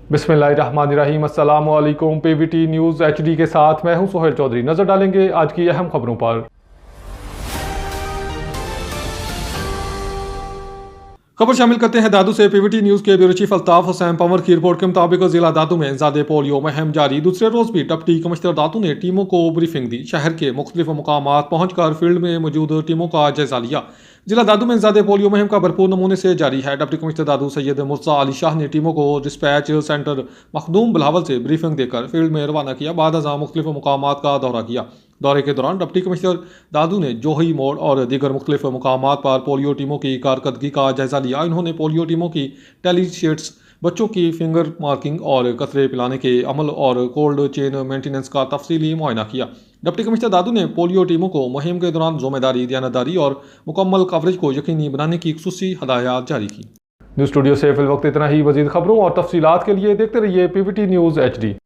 बिस्मिल्लाहिर्रहमानिर्रहीम अस्सलामु अलैकुम। पीवीटी न्यूज़ एचडी के साथ मैं हूं सोहेल चौधरी। नजर डालेंगे आज की अहम खबरों पर। खबर शामिल करते हैं दादू से। पीवीटी न्यूज़ के ब्यूरो चीफ अल्ताफ हुसैन पंवर की रिपोर्ट के मुताबिक जिला दादू में इंसादे पोलियो मुहिम जारी। दूसरे रोज भी डिप्टी कमिश्नर दादू ने टीमों को ब्रीफिंग दी। शहर के मुख्तलिफ मुकामात पहुंचकर फील्ड में मौजूद टीमों का जायजा लिया। जिला दादू में इंसादे पोलियो मुहिम का भरपूर नमूने से जारी है। डिप्टी कमिश्नर दादू सैयद मुर्तज़ा अली शाह ने टीमों को डिस्पैच सेंटर मखदूम बिलावल से ब्रीफिंग देकर फील्ड में रवाना किया। बाद अज़ां मुख्तलिफ मुकामात का दौरा किया। दौरे के दौरान डिप्टी कमिश्नर दादू ने जोही मोड़ और दीगर मुख्तलिफ मुकामात पर पोलियो टीमों की कारकर्दगी का जायजा लिया। इन्होंने पोलियो टीमों की टेलीशीट्स, बच्चों की फिंगर मार्किंग और कतरे पिलाने के अमल और कोल्ड चेन मेंटेनेंस का तफसीली मुआयना किया। डिप्टी कमिश्नर दादू ने पोलियो टीमों को मुहिम के दौरान जिम्मेदारी, दयानतदारी और मुकम्मल कवरेज को यकीनी बनाने की खुसूसी हदायत जारी की। न्यूज़ स्टूडियो से फिल वक्त इतना ही। मजीद खबरों और तफसीलात के लिए देखते रहिए पीवीटी न्यूज़ एचडी।